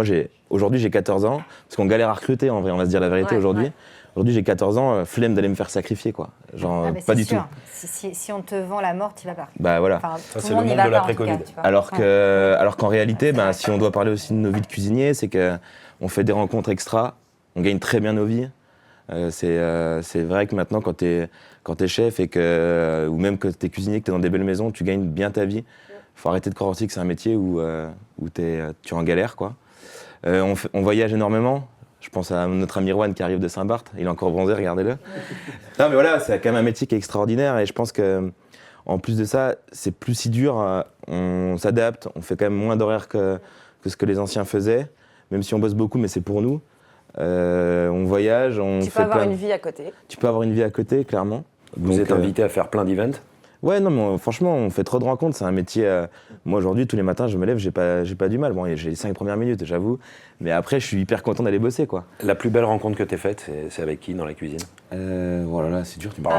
aujourd'hui, j'ai 14 ans, parce qu'on galère à recruter, en vrai, on va se dire la vérité aujourd'hui. Ouais. Aujourd'hui, j'ai 14 ans, flemme d'aller me faire sacrifier, quoi. Genre, pas du tout. Si on te vend la mort, tu vas pas. Bah voilà. Enfin, ça, c'est le monde de l'après-Covid. Alors qu'en réalité, si on doit parler aussi de nos vies de cuisiniers, c'est qu'on fait des rencontres extra, on gagne très bien nos vies. C'est vrai que maintenant, quand t'es chef ou même que t'es cuisinier, que t'es dans des belles maisons, tu gagnes bien ta vie. Faut arrêter de croire aussi que c'est un métier où tu es en galère, quoi. On voyage énormément. Je pense à notre ami Rouen qui arrive de Saint-Barth. Il est encore bronzé, regardez-le. Non, mais voilà, c'est quand même un métier qui est extraordinaire. Et je pense qu'en plus de ça, c'est plus si dur. On s'adapte. On fait quand même moins d'horaires que ce que les anciens faisaient. Même si on bosse beaucoup, mais c'est pour nous. On voyage. Tu peux avoir une vie à côté. Tu peux avoir une vie à côté, clairement. Vous êtes invité à faire plein d'events ? Ouais, non, mais franchement, on fait trop de rencontres. C'est un métier. Moi, aujourd'hui, tous les matins, je me lève, j'ai pas du mal. Bon, j'ai les 5 premières minutes, j'avoue. Mais après, je suis hyper content d'aller bosser, quoi. La plus belle rencontre que t'aies faite, c'est avec qui dans la cuisine ? Voilà, c'est dur. Tu me on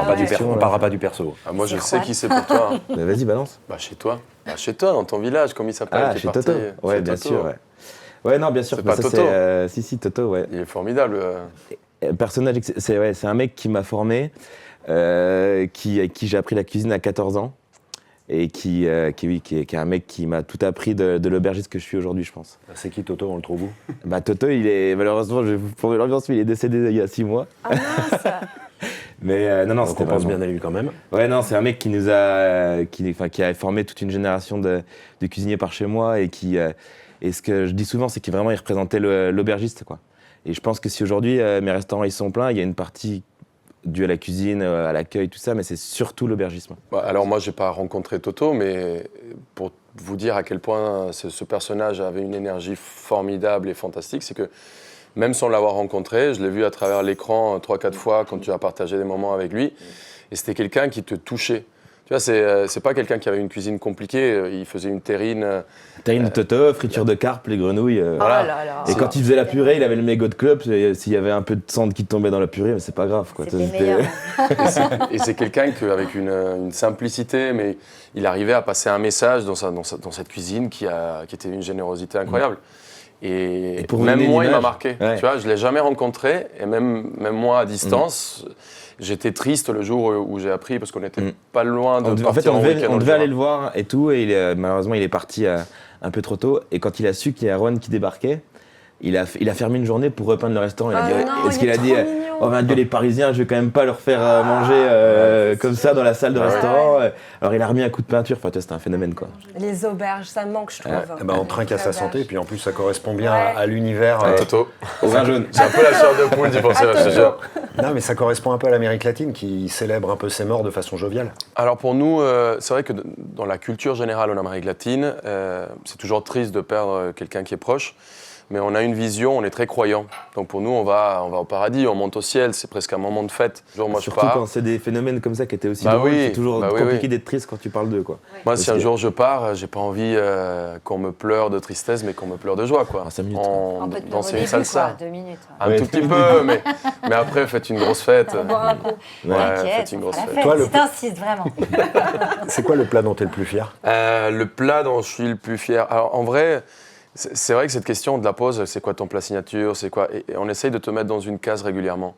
parlera pas du perso. Moi, je sais qui c'est pour toi. Bah, vas-y, balance. Chez toi. Chez toi, dans ton village, comme il s'appelle. Chez Toto. Ouais, bien sûr. Ouais. Ouais, non, bien sûr. C'est pas Toto. Si, Toto, ouais. Il est formidable. Personnage, c'est un mec qui m'a formé, avec qui j'ai appris la cuisine à 14 ans. Et qui est un mec qui m'a tout appris de l'aubergiste que je suis aujourd'hui, je pense. C'est qui Toto, on le trouve où ? Toto, malheureusement, pour l'ambiance, il est décédé il y a 6 mois. Ah mince. Mais non, c'était on pense bien à lui quand même. Ouais, non, c'est un mec qui a formé toute une génération de cuisiniers par chez moi et ce que je dis souvent, c'est qu'il représentait l'aubergiste, quoi. Et je pense que si aujourd'hui mes restaurants ils sont pleins, il y a une partie dû à la cuisine, à l'accueil, tout ça, mais c'est surtout l'aubergisme. Alors moi, j'ai pas rencontré Toto, mais pour vous dire à quel point ce personnage avait une énergie formidable et fantastique, c'est que même sans l'avoir rencontré, je l'ai vu à travers l'écran 3-4 fois quand tu as partagé des moments avec lui, et c'était quelqu'un qui te touchait. Tu vois, c'est pas quelqu'un qui avait une cuisine compliquée. Il faisait une terrine. Terrine de Toto, friture de carpe, les grenouilles. Voilà. Oh là là. Et quand il faisait la purée, il avait le mégot de club. S'il y avait un peu de sang qui tombait dans la purée, mais c'est pas grave. Quoi. C'était meilleur. Et c'est quelqu'un avec une simplicité, mais il arrivait à passer un message dans cette cuisine qui était une générosité incroyable. Et pour vous même donner moi, il m'a l'image, marqué. ouais. Tu vois, je ne l'ai jamais rencontré, et même moi à distance, j'étais triste le jour où j'ai appris, parce qu'on n'était pas loin de En fait, partir on en devait, week-end. on devait aller le voir et tout, et malheureusement, il est parti un peu trop tôt. Et quand il a su qu'il y a Erwan qui débarquait, il a fermé une journée pour repeindre le restaurant. Il a dit, est-ce qu'il a dit, oh mon Dieu, les Parisiens, je vais quand même pas leur faire manger comme ça dans la salle de restaurant. Alors il a remis un coup de peinture. Enfin, tu vois, c'était un phénomène, quoi. Les auberges, ça me manque, je trouve. On trinque à sa santé, et puis en plus ça correspond bien Ouais. à l'univers. Toto. Au vin jaune. J'ai un peu la chair de poule, tu pensais, je te jure. Non, mais ça correspond un peu à l'Amérique latine qui célèbre un peu ses morts de façon joviale. Alors pour nous, c'est vrai que dans la culture générale en Amérique latine, c'est toujours triste de perdre quelqu'un qui est proche, mais on a une vision, on est très croyants. Donc pour nous, on va au paradis, on monte au ciel, c'est presque un moment de fête. Genre, moi, Surtout je pars. quand c'est des phénomènes comme ça qui étaient aussi Bah drôles, oui, c'est toujours bah oui, compliqué oui. d'être triste quand tu parles d'eux, quoi. Moi, Parce si un que- jour je pars, j'ai pas envie qu'on me pleure de tristesse, mais qu'on me pleure de joie, quoi. Ah, 5 minutes, On peut te Danser au une début, salsa. quoi, 2 minutes. Un tout petit peu, mais après, faites une grosse fête. Boire un coup. Ouais, T'inquiète, faites une on grosse fera la fête. fête. Toi, Si t'insistes vraiment. C'est quoi le plat dont tu es le plus fier? Le plat dont je suis le plus fier. Alors, en vrai, c'est vrai que cette question, on te la pose, c'est quoi ton plat signature, c'est quoi et on essaye de te mettre dans une case régulièrement.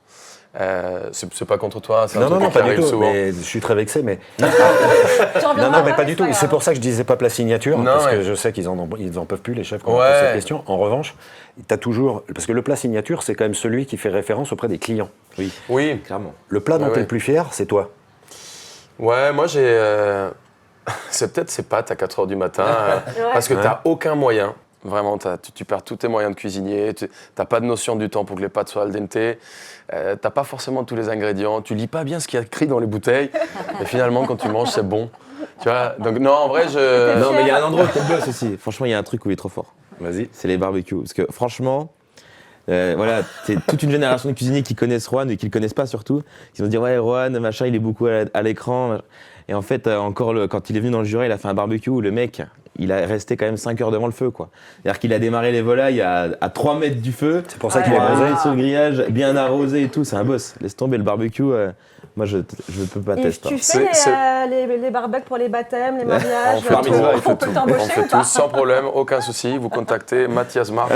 C'est pas contre toi, c'est un truc qui pas du arrive tout. souvent. Mais je suis très vexé, mais Tu en non, viendras mais pas pas, du c'est tout. pas C'est grave. pour ça que je disais pas plat signature, Non, parce que ouais. je sais qu'ils en peuvent plus les chefs quand on Ouais. pose cette question. En revanche, t'as toujours parce que le plat signature, c'est quand même celui qui fait référence auprès des clients. Oui, Clairement. Le plat dont Ouais, tu es ouais. le plus fier, c'est toi. ouais, moi j'ai. C'est peut-être ces pâtes à 4h du matin, parce que Ouais. t'as aucun moyen. Vraiment, tu perds tous tes moyens de cuisinier, t'as pas de notion du temps pour que les pâtes soient al dente, t'as pas forcément tous les ingrédients, tu lis pas bien ce qu'il y a écrit dans les bouteilles, et finalement quand tu manges c'est bon. Tu vois, donc non, en vrai, Non, mais il y a un endroit où tu bosse aussi. Franchement, il y a un truc où il est trop fort. Vas-y. C'est les barbecues. Parce que franchement, voilà, c'est toute une génération de cuisiniers qui connaissent Rohan et qui le connaissent pas surtout. Qui vont dire, ouais, Rohan, machin, il est beaucoup à l'écran. Et en fait, quand il est venu dans le Jura, il a fait un barbecue où le mec, il a resté quand même 5 heures devant le feu, quoi. C'est-à-dire qu'il a démarré les volailles à 3 mètres du feu. C'est pour ça qu'il Il est a bronzé. posé sur le grillage, bien arrosé et tout. C'est un boss. Laisse tomber le barbecue. Moi, je peux pas Et tester. tu C'est- fais les barbecues pour les baptêmes, les mariages, on fait tout. tout, on On peut on t'embaucher fait ou pas tout sans problème, aucun souci. Vous contactez Mathias Marc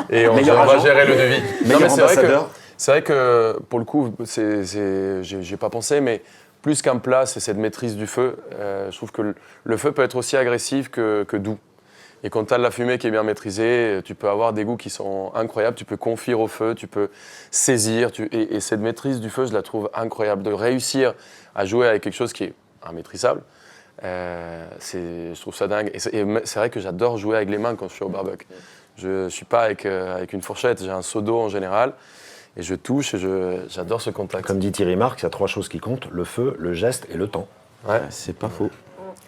et on Meilleur va agent. gérer le devis. Meilleur mais ambassadeur. c'est vrai que pour le coup, j'ai pas pensé, mais plus qu'un plat, c'est cette maîtrise du feu. Je trouve que le feu peut être aussi agressif que doux. Et quand tu as de la fumée qui est bien maîtrisée, tu peux avoir des goûts qui sont incroyables, tu peux confire au feu, tu peux saisir. Et cette maîtrise du feu, je la trouve incroyable. De réussir à jouer avec quelque chose qui est immaîtrisable, je trouve ça dingue. Et c'est vrai que j'adore jouer avec les mains quand je suis au barbecue. Je ne suis pas avec une fourchette, j'ai un seau d'eau en général. Et je touche et j'adore ce contact. Comme dit Thierry Marx, il y a 3 choses qui comptent, le feu, le geste et le temps. Ouais. C'est pas faux.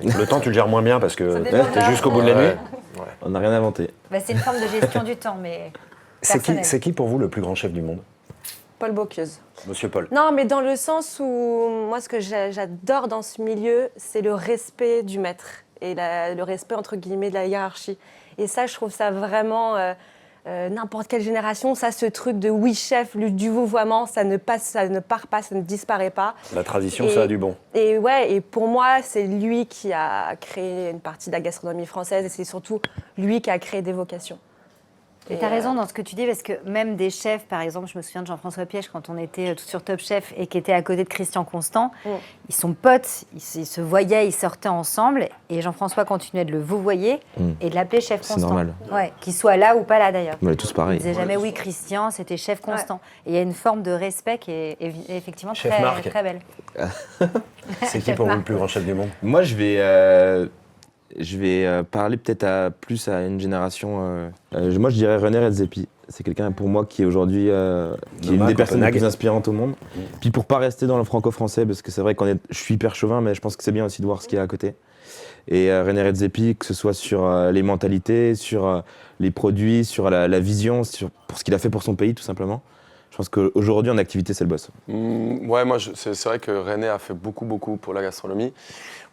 Le temps, tu le gères moins bien parce que Ça dépend de t'es l'heure. jusqu'au bout de la nuit. Ouais. On n'a rien inventé. Bah, c'est une forme de gestion du temps, mais personnelle. C'est qui pour vous le plus grand chef du monde? Paul Bocuse. Monsieur Paul. Non, mais dans le sens où, moi, ce que j'adore dans ce milieu, c'est le respect du maître et le respect, entre guillemets, de la hiérarchie. Et ça, je trouve ça vraiment... n'importe quelle génération, ça, ce truc de oui chef, du vouvoiement, ça ne part pas, ça ne disparaît pas. La tradition, Et- ça a du bon. Et ouais, et pour moi, c'est lui qui a créé une partie de la gastronomie française et c'est surtout lui qui a créé des vocations. Et tu as raison dans ce que tu dis, parce que même des chefs, par exemple, je me souviens de Jean-François Piège quand on était tout sur Top Chef et qui était à côté de Christian Constant, ils sont potes, ils se voyaient, ils sortaient ensemble et Jean-François continuait de le vouvoyer et de l'appeler chef C'est Constant. normal. Ouais, qu'il soit là ou pas là d'ailleurs. On est tous Il pareils. disait jamais oui Christian, c'était chef Constant. Et il y a une forme de respect qui est effectivement Chef très, Marc. très belle. C'est qui pour vous le plus grand chef du monde? Moi, je vais parler peut-être plus à une génération. Moi, je dirais René Redzepi. C'est quelqu'un pour moi qui est aujourd'hui qui est une Noma, des personnes les Copenhague. plus inspirantes au monde. Puis pour pas rester dans le franco-français, parce que c'est vrai je suis hyper chauvin, mais je pense que c'est bien aussi de voir ce qu'il y a à côté. Et René Redzepi, que ce soit sur les mentalités, sur les produits, sur la vision, pour ce qu'il a fait pour son pays, tout simplement. Je pense qu'aujourd'hui, en activité, c'est le boss. Ouais, moi, c'est vrai que René a fait beaucoup pour la gastronomie.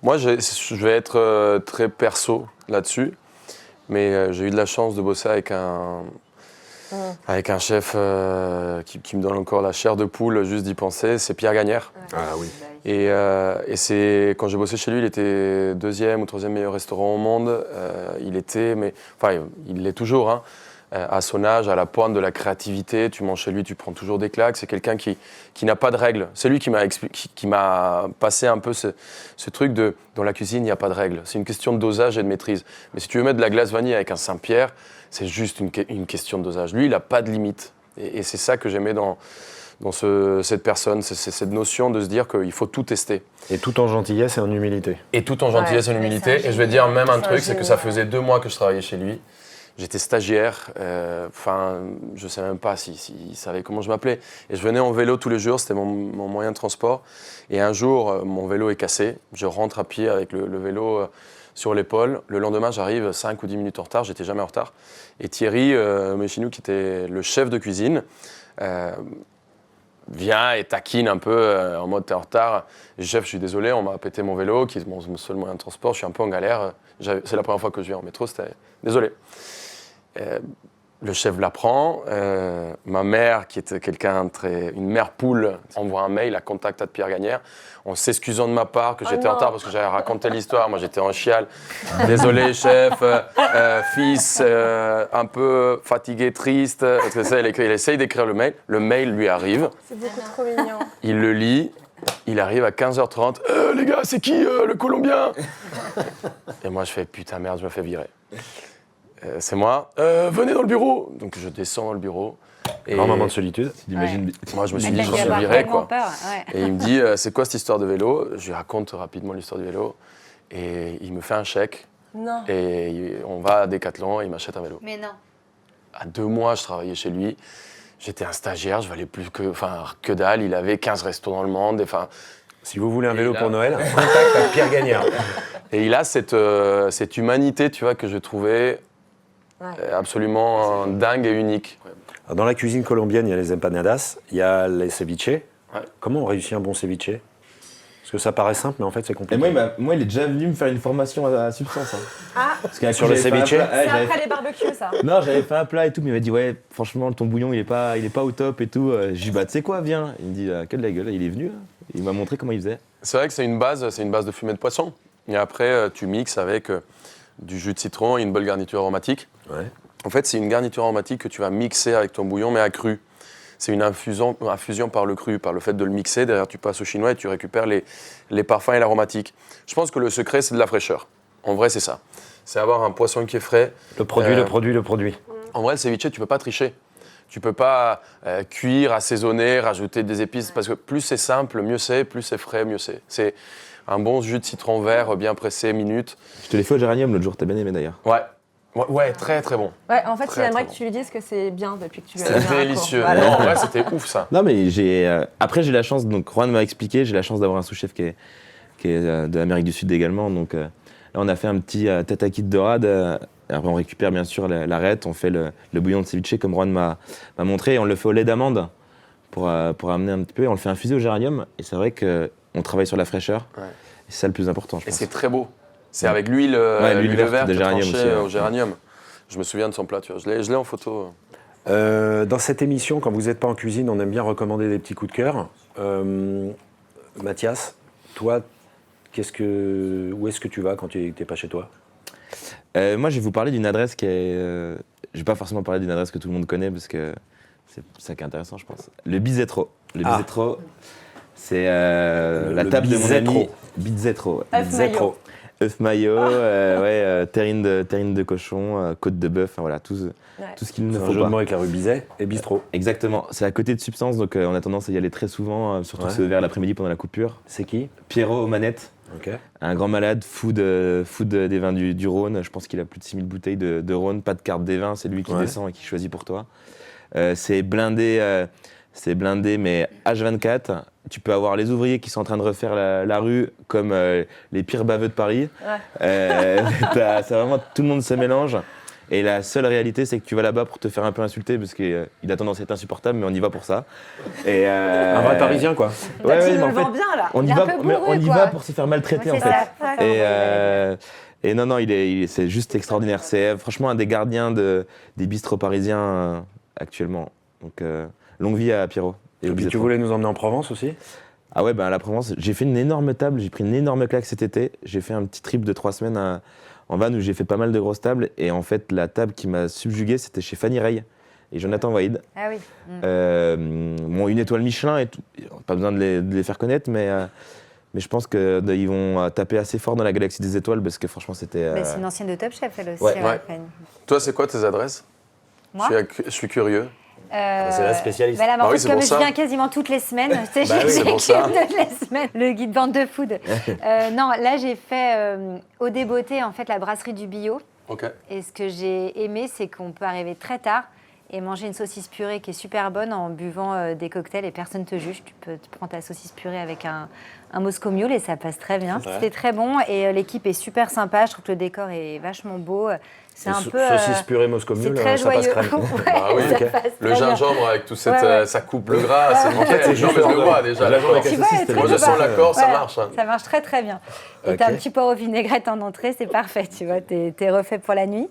Moi, je vais être très perso là-dessus, mais j'ai eu de la chance de bosser avec un chef qui me donne encore la chair de poule juste d'y penser, c'est Pierre Gagnère. Ah oui. Et c'est quand j'ai bossé chez lui, il était 2e ou 3e meilleur restaurant au monde. Il l'est toujours, hein. À son âge, à la pointe de la créativité. Tu manges chez lui, tu prends toujours des claques. C'est quelqu'un qui n'a pas de règles. C'est lui qui m'a passé un peu ce truc de dans la cuisine, il n'y a pas de règles. C'est une question de dosage et de maîtrise. Mais si tu veux mettre de la glace vanille avec un Saint-Pierre, c'est juste une question de dosage. Lui, il n'a pas de limite. Et c'est ça que j'aimais dans cette personne, c'est cette notion de se dire qu'il faut tout tester. Et tout en gentillesse et en humilité. Et tout en gentillesse et en humilité. Et je vais dire même un truc, c'est que ça faisait 2 mois que je travaillais chez lui. J'étais stagiaire, je ne sais même pas s'il savait comment je m'appelais. Et je venais en vélo tous les jours, c'était mon moyen de transport. Et un jour, mon vélo est cassé. Je rentre à pied avec le vélo sur l'épaule. Le lendemain, j'arrive 5 ou 10 minutes en retard, j'étais jamais en retard. Et Thierry Méchinou, qui était le chef de cuisine, vient et taquine un peu en mode t'es en retard. Je dis, chef, je suis désolé, on m'a pété mon vélo, qui est mon seul moyen de transport, je suis un peu en galère. C'est la première fois que je viens en métro, c'était désolé. Le chef l'apprend. Ma mère, qui était une mère poule, envoie un mail à contact@ Pierre Gagnère en s'excusant de ma part que j'étais en retard parce que j'avais raconté l'histoire. Moi, j'étais en chiale. Désolé, chef, fils, un peu fatigué, triste. Il essaye d'écrire le mail. Le mail lui arrive. C'est beaucoup trop mignon. Il le lit. Il arrive à 15h30. Les gars, c'est qui le Colombien? Et moi, je fais putain merde, je me fais virer. C'est moi. Venez dans le bureau. Donc je descends dans le bureau. Et grand moment de solitude. Moi, je me suis dit, je suis viré, quoi. Et il me dit, c'est quoi cette histoire de vélo? Je lui raconte rapidement l'histoire du vélo. Et il me fait un chèque. Non. Et on va à Decathlon et il m'achète un vélo. Mais non. À 2 mois, je travaillais chez lui. J'étais un stagiaire, je valais plus que dalle. Il avait 15 restos dans le monde. Si vous voulez un vélo pour Noël, contact à Pierre Gagnère. Et il a cette humanité, tu vois, que je trouvais absolument dingue et unique. Alors, dans la cuisine colombienne, il y a les empanadas, il y a les ceviches. Ouais. Comment on réussit un bon ceviche? Parce que ça paraît simple, mais en fait, c'est compliqué. Et moi, il est déjà venu me faire une formation à Substance. Hein. Ah, Parce sur le ceviche? c'est après les barbecues, ça. Non, j'avais fait un plat et tout, mais il m'a dit, ouais, franchement, ton bouillon, il est pas au top et tout. Je lui dis, bah, tu sais quoi, viens. Il me dit, que de la gueule, il est venu. Il m'a montré comment il faisait. C'est vrai que c'est une base de fumée de poisson. Et après, tu mixes avec du jus de citron et une bonne garniture aromatique. Ouais. En fait, c'est une garniture aromatique que tu vas mixer avec ton bouillon, mais à cru. C'est une infusion par le cru, par le fait de le mixer. Derrière, tu passes au chinois et tu récupères les parfums et l'aromatique. Je pense que le secret, c'est de la fraîcheur. En vrai, c'est ça. C'est avoir un poisson qui est frais. Le produit. En vrai, le ceviche, tu ne peux pas tricher. Tu ne peux pas cuire, assaisonner, rajouter des épices. Parce que plus c'est simple, mieux c'est. Plus c'est frais, mieux c'est. C'est un bon jus de citron vert, bien pressé, minute. Je te l'ai fait au géranium l'autre jour, t'as bien aimé d'ailleurs. Ouais, très très bon. Ouais, en fait, Très, il aimerait très que tu lui dises que c'est bien depuis que tu lui as C'est donné un délicieux. cours. Voilà. Non, en vrai, c'était ouf ça. Non, mais après, j'ai la chance, donc Juan m'a expliqué, j'ai la chance d'avoir un sous-chef qui est de l'Amérique du Sud également. Donc là, on a fait un petit tataki de dorade. Après, on récupère bien sûr l'arête, on fait le bouillon de ceviche comme Juan m'a montré. Et on le fait au lait d'amande pour amener un petit peu. Et on le fait infuser au géranium. Et c'est vrai qu'on travaille sur la fraîcheur. Ouais. Et c'est ça le plus important, je pense. Et c'est très beau. C'est avec l'huile verte de géranium aussi, au géranium. Je me souvien de son plat, tu vois. Je l'ai en photo. Dans cette émission, quand vous n'êtes pas en cuisine, on aime bien recommander des petits coups de cœur. Mathias, toi, où est-ce que tu vas quand tu n'es pas chez toi? Moi, je vais vous parler d'une adresse qui est... je ne vais pas forcément parler d'une adresse que tout le monde connaît parce que c'est ça qui est intéressant, je pense. Le Bizetro. Le Bizetro, c'est la table de mon ami. Bizetro. Bizetro. œuf mayo, terrine de cochon, côte de bœuf, voilà, tout ce qu'il ne faut pas. C'est un jeu de mots avec la rue Bizet et bistrot. Exactement, c'est à côté de Substance, donc on a tendance à y aller très souvent, surtout vers l'après-midi pendant la coupure. C'est qui? Pierrot aux manettes. Okay. Un grand malade, food des vins du Rhône. Je pense qu'il a plus de 6000 bouteilles de Rhône, pas de carte des vins, c'est lui qui descend et qui choisit pour toi. C'est blindé, mais H24. Tu peux avoir les ouvriers qui sont en train de refaire la rue comme les pires baveux de Paris. C'est vraiment, tout le monde se mélange. Et la seule réalité, c'est que tu vas là-bas pour te faire un peu insulter parce qu'il a tendance à être insupportable, mais on y va pour ça. Et Un vrai Parisien, quoi. Toi, tu mais me en le vends fait, bien, là. on Il y est va, un peu mais bourru, on y quoi. va pour se faire maltraiter Ouais, en c'est fait. ça. Et non, c'est juste extraordinaire. C'est franchement un des gardiens des bistrots parisiens actuellement. Donc longue vie à Pierrot. Et puis tu Bistrot. voulais nous emmener en Provence aussi? Ah ouais, à la Provence, j'ai fait une énorme table, j'ai pris une énorme claque cet été. J'ai fait un petit trip de 3 semaines en van où j'ai fait pas mal de grosses tables. Et en fait, la table qui m'a subjugué, c'était chez Fanny Rey et Jonathan Waïd. Ah oui. Bon, une étoile Michelin, et tout. Pas besoin de les faire connaître, mais je pense qu'ils vont taper assez fort dans la galaxie des étoiles parce que franchement, c'était. Mais c'est une ancienne de Top Chef, elle aussi. Ouais. Ouais. Toi, c'est quoi tes adresses? Moi Je suis curieux. C'est la spécialiste. Bah là, mais en Bah oui, fait, c'est comme pour je ça. viens quasiment toutes les semaines, tu sais, Bah oui, c'est pour ça. toutes les semaines le guide vente de food. Non, là, j'ai fait au Débeauté, en fait, la brasserie du bio. Ok. Et ce que j'ai aimé, c'est qu'on peut arriver très tard et manger une saucisse purée qui est super bonne en buvant des cocktails et personne ne te juge. Tu prends ta saucisse purée avec un Moscow Mule et ça passe très bien. C'était très bon et l'équipe est super sympa. Je trouve que le décor est vachement beau. C'est un peu... Saucisse purée Moscow c'est Mule, très ça passe joyeux. crème. Ouais, Ah oui, ça ok. passe Le très bien. gingembre avec tout cette, Ouais. ça coupe le gras, c'est nickel. c'est Non, juste mais je le le- vois déjà. la l'accord. journée Tu vois, elle est très Moi, je sympa. sens l'accord, ça Voilà, marche. hein. Ça marche très très bien. Et Ok. t'as un petit poireau vinaigrette en entrée, c'est parfait, tu vois, t'es refait pour la nuit.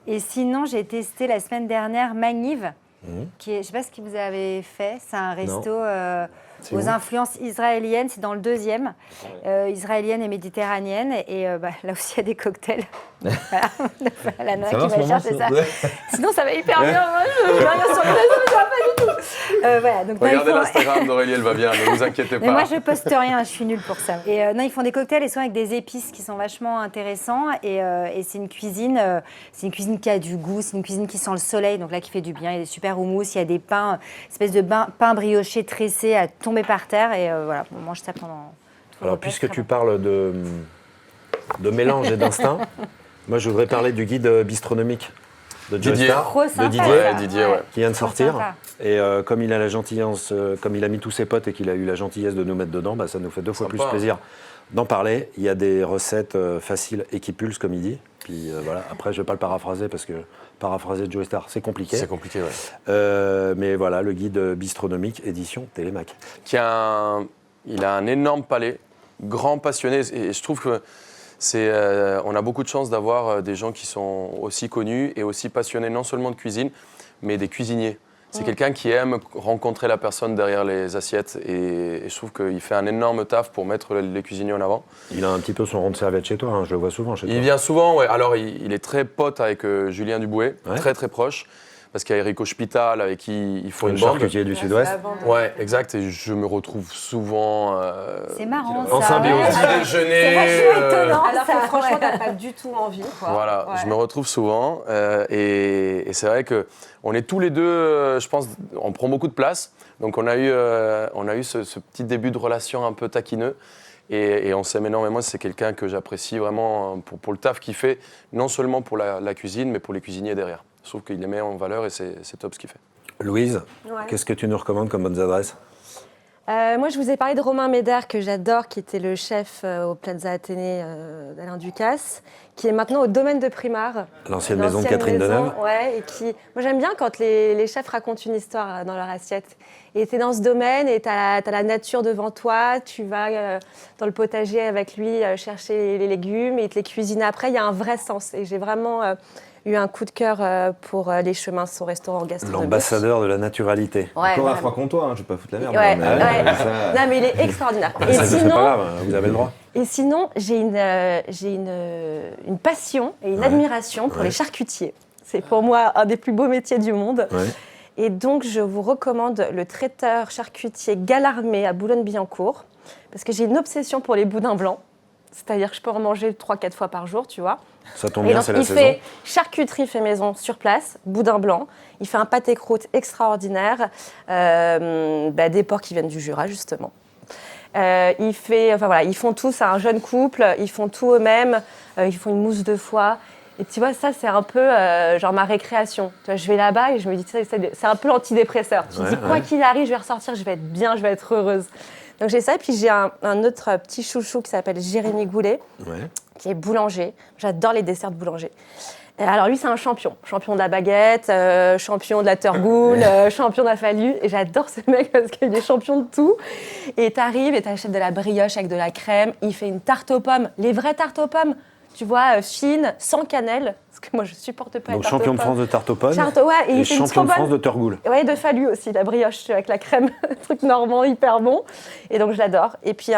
Et sinon, j'ai testé la semaine dernière Magniv, qui est, je sais pas ce que vous avez fait, c'est un resto C'est aux où influences israéliennes, c'est dans le 2e, israélienne et méditerranéenne. Et là aussi, il y a des cocktails. Voilà. La nana Ça va en qui ce va moment, chercher ça ça. Sinon, ça va hyper bien. Moi, je vais rien sur le réseau, mais ça va pas du tout. Voilà, donc, Regardez ils font- l'Instagram d'Aurélie, elle va bien, ne vous inquiétez Mais moi, pas. je poste rien, je suis nulle pour ça. Et non, ils font des cocktails et souvent avec des épices qui sont vachement intéressants. Et c'est une cuisine qui a du goût, c'est une cuisine qui sent le soleil, donc là, qui fait du bien. Il y a des super houmous, il y a des pains, espèce de pain brioché tressé à tomber par terre. Et voilà, on mange ça pendant tout le Alors, repas, puisque c'est tu très parles de mélange et d'instinct, moi, je voudrais parler du guide bistronomique de Joe Didier. Star, Trop de sympa, Didier, Ouais, Didier, ouais. qui vient de Trop sortir. sympa. Et comme il a la gentillesse, comme il a mis tous ses potes et qu'il a eu la gentillesse de nous mettre dedans, bah, ça nous fait 2 fois Sympa. plus plaisir d'en parler. Il y a des recettes faciles et qui pulsent, comme il dit. Puis voilà. Après, je ne vais pas le paraphraser parce que paraphraser Joe Star, c'est compliqué. C'est compliqué, ouais. Mais voilà, le guide bistronomique, édition Télémac. Il a un énorme palais, grand passionné, et je trouve que on a beaucoup de chance d'avoir des gens qui sont aussi connus et aussi passionnés non seulement de cuisine, mais des cuisiniers. C'est quelqu'un qui aime rencontrer la personne derrière les assiettes et je trouve qu'il fait un énorme taf pour mettre les cuisiniers en avant. Il a un petit peu son rond de serviette chez toi, hein, je le vois souvent chez toi. Il vient souvent, ouais. Alors il est très pote avec Julien Dubouet, Ouais. très très proche, parce qu'il y a Eric Hospital avec qui il faut Un une bande. charcutier du Sud-Ouest. Ouais, exact, et je me retrouve souvent C'est marrant, En ça. symbiose. Ouais. petit déjeuner. C'est vachement étonnant. Alors que ça, franchement, ouais. t'as pas du tout envie, quoi. Voilà, Ouais. je me retrouve souvent et c'est vrai que on est tous les deux, je pense, on prend beaucoup de place. Donc on a eu ce petit début de relation un peu taquineux et on s'aime énormément. C'est quelqu'un que j'apprécie vraiment pour le taf qu'il fait, non seulement pour la cuisine, mais pour les cuisiniers derrière. Je trouve qu'il les met en valeur et c'est top ce qu'il fait. Louise, Ouais. qu'est-ce que tu nous recommandes comme bonnes adresses? Moi, je vous ai parlé de Romain Médard, que j'adore, qui était le chef au Plaza Athénée d'Alain Ducasse, qui est maintenant au domaine de Primard. L'ancienne maison de L'ancienne Catherine maison, Deneuve. Ouais, et qui... Moi, j'aime bien quand les chefs racontent une histoire dans leur assiette. Et tu es dans ce domaine et tu as la nature devant toi, tu vas dans le potager avec lui chercher les légumes et il te les cuisine après. Il y a un vrai sens. Et j'ai vraiment eu un coup de cœur pour les chemins, son restaurant gastronomique. L'ambassadeur de la naturalité. Ouais, Encore un vraiment. froid contre toi, hein, je vais pas foutre la merde. Ouais, mais, ouais. ça- Non, mais il est extraordinaire. Et C'est sinon, pas grave, vous avez le droit. Et sinon, j'ai une passion et une admiration pour les charcutiers. C'est pour moi un des plus beaux métiers du monde. Ouais. Et donc, je vous recommande le traiteur charcutier Galarmé à Boulogne-Billancourt, parce que j'ai une obsession pour les boudins blancs. C'est-à-dire que je peux en manger 3-4 fois par jour, tu vois. Ça tombe Et bien, donc, c'est la il saison. fait charcuterie fait maison sur place, boudin blanc. Il fait un pâté croûte extraordinaire, des porcs qui viennent du Jura, justement. Ils font tout, c'est un jeune couple, ils font tout eux-mêmes, ils font une mousse de foie. Et tu vois, ça, c'est un peu genre ma récréation. Tu vois, je vais là-bas et je me dis, c'est un peu l'antidépresseur. Tu te dis, quoi qu'il arrive, je vais ressortir, je vais être bien, je vais être heureuse. Donc j'ai ça, et puis j'ai un autre petit chouchou qui s'appelle Jérémy Goulet, Ouais. qui est boulanger. J'adore les desserts de boulanger. Alors lui, c'est un champion de la baguette, champion de la turgoule, champion de la fallu. Et j'adore ce mec parce qu'il est champion de tout. Et t'arrives et t'achètes de la brioche avec de la crème. Il fait une tarte aux pommes, les vraies tartes aux pommes, tu vois, fines, sans cannelle. Parce que moi, je supporte pas Donc les tartes champion aux de France pommes. de tarte aux pommes Ouais, et il fait une champion trop de France bonne. de turgoule. Ouais, de fallu aussi, la brioche avec la crème, truc normand, hyper bon. Et donc, je l'adore. Et puis,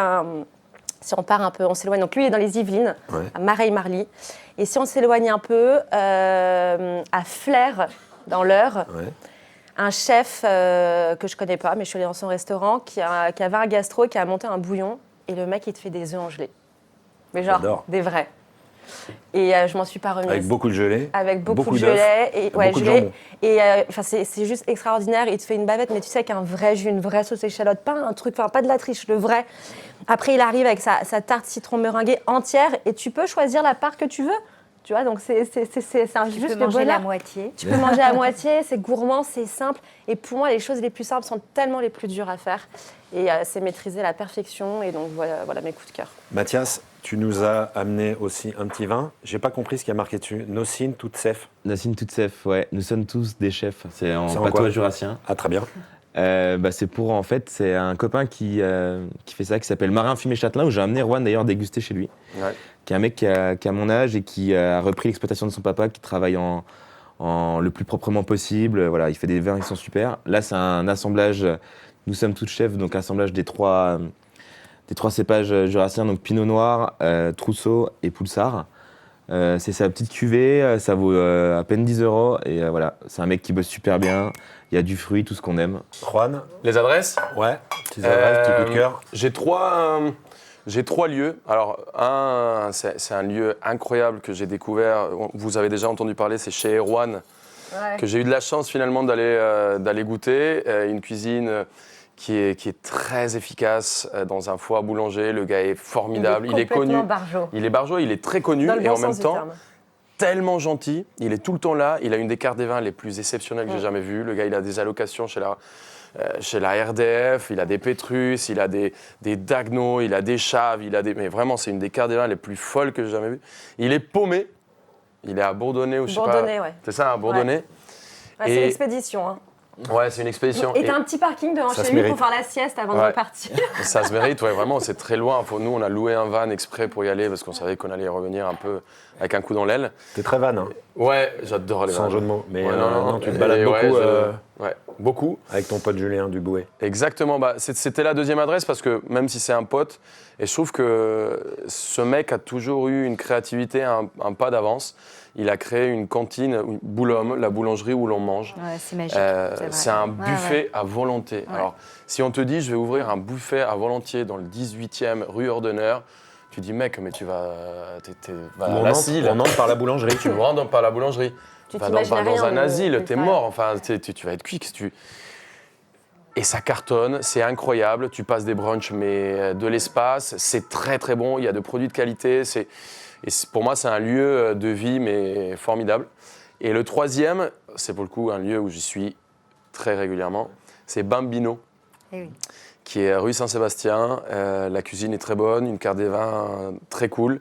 si on part un peu, on s'éloigne. Donc, lui, il est dans les Yvelines, Ouais. à Mareil-Marly. Et si on s'éloigne un peu, à Flers, dans l'Eure, Ouais. un chef que je connais pas, mais je suis allée dans son restaurant, qui avait un gastro, qui a monté un bouillon. Et le mec, il te fait des œufs en gelée. Mais genre, J'adore. des vrais. Et je m'en suis pas remise. Avec beaucoup de gelée. Avec beaucoup de d'œufs, gelée et beaucoup de gelée. jambon. Et c'est juste extraordinaire. Il te fait une bavette, mais tu sais qu'un vrai jus, une vraie sauce échalote, pas un truc, enfin pas de la triche, le vrai. Après, il arrive avec sa tarte citron meringuée entière et tu peux choisir la part que tu veux. Tu vois, donc c'est un Tu juste peux manger bonheur. la moitié. Tu peux manger à moitié, c'est gourmand, c'est simple. Et pour moi, les choses les plus simples sont tellement les plus dures à faire. Et c'est maîtriser la perfection. Et donc voilà mes coups de cœur. Mathias, tu nous as amené aussi un petit vin. J'ai pas compris ce qui a marqué dessus. Nocine, toute safe. Nocine Toutsef, ouais. Nous sommes tous des chefs. C'est en C'est en patois quoi jurassien. Ah, très bien. C'est un copain qui fait ça, qui s'appelle Marin Fumé Châtelain, où j'ai amené Rouen d'ailleurs déguster chez lui. Ouais. Qui est un mec qui a mon âge et qui a repris l'exploitation de son papa, qui travaille en le plus proprement possible. Voilà, il fait des vins qui sont super. Là, c'est un assemblage, nous sommes tous chefs, donc assemblage des trois cépages jurassiens, donc Pinot Noir, Trousseau et Poulsard. C'est sa petite cuvée, ça vaut à peine 10 €. Et voilà, c'est un mec qui bosse super bien. Il y a du fruit, tout ce qu'on aime. Juan, Les adresses ouais. Petites adresses, petit coup de cœur. J'ai trois lieux. Alors, c'est un lieu incroyable que j'ai découvert. Vous avez déjà entendu parler, c'est chez Erwan, que j'ai eu de la chance finalement d'aller goûter. Une cuisine qui est très efficace dans un foie boulanger. Le gars est formidable. Il est connu. Barjot. Il est barjot, il est très connu Dans le et bon en même sens du temps terme. tellement gentil. Il est tout le temps là. Il a une des cartes des vins les plus exceptionnelles que j'ai jamais vues. Le gars, il a des allocations chez la RDF, il a des Pétrus, il a des Dagno, il a des Chaves, mais vraiment, c'est une des cartes des vins les plus folles que j'ai jamais vues. Il est paumé. Il est à Bourdonnais ou je sais pas. Bourdonnais, ouais. C'est ça, à Bourdonnais. Ouais, c'est Et- une expédition. Hein. Ouais, c'est une expédition. Et t'as un petit parking devant Ça chez se lui mérite. pour faire la sieste avant de Ouais. repartir. Ça se mérite, ouais, vraiment, c'est très loin. Nous, on a loué un van exprès pour y aller parce qu'on savait qu'on allait revenir un peu avec un coup dans l'aile. T'es très van, hein, Ouais, j'adore les sans vans. jeu de mots. Mais Ouais, non, tu te Et balades ouais, beaucoup ouais, beaucoup. avec ton pote Julien Dubouet. Exactement, c'était la deuxième adresse parce que même si c'est un pote, et je trouve que ce mec a toujours eu une créativité, un pas d'avance. Il a créé une cantine, Boulhomme, la boulangerie où l'on mange. Ouais, c'est magique. vrai. C'est un Ouais, buffet ouais. à volonté. Ouais. Alors, si on te dit, je vais ouvrir un buffet à volonté dans le 18e rue Ordener, tu dis, mec, mais tu vas à la Cille. on entre par la boulangerie. Tu rentres par la boulangerie. Tu Va t'imagines dans rien un de- asile, de t'es faire. mort. Enfin, tu vas être cuit. Et ça cartonne, c'est incroyable. Tu passes des brunchs, mais de l'espace. C'est très, très bon. Il y a de produits de qualité. Pour moi, c'est un lieu de vie, mais formidable. Et le troisième, c'est pour le coup un lieu où j'y suis très régulièrement. C'est Bambino, Eh oui. qui est rue Saint-Sébastien. La cuisine est très bonne, une carte des vins très cool.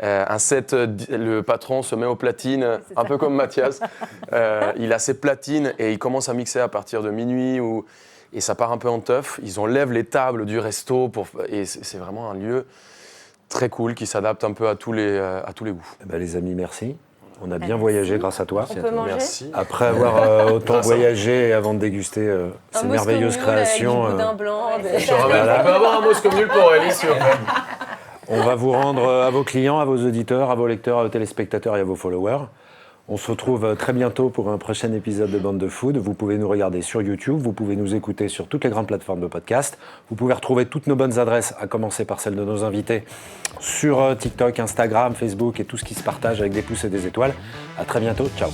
Un set, le patron se met aux platines, un peu comme Mathias. Il a ses platines et il commence à mixer à partir de minuit et ça part un peu en teuf. Ils enlèvent les tables du resto et c'est vraiment un lieu très cool qui s'adapte un peu à tous les goûts. Eh ben, les amis, merci. On a bien Merci. voyagé grâce à toi. On peut manger. Merci. Après avoir autant voyagé et avant de déguster ces merveilleuses créations, Avec du boudin blanc. Je ramène- On peut avoir un Moscow Mule pour Aurélie, s'il vous plaît. on va vous rendre à vos clients, à vos auditeurs, à vos lecteurs, à vos téléspectateurs et à vos followers. On se retrouve très bientôt pour un prochain épisode de Bande de Food. Vous pouvez nous regarder sur YouTube, vous pouvez nous écouter sur toutes les grandes plateformes de podcast. Vous pouvez retrouver toutes nos bonnes adresses, à commencer par celles de nos invités, sur TikTok, Instagram, Facebook et tout ce qui se partage avec des pouces et des étoiles. À très bientôt, ciao.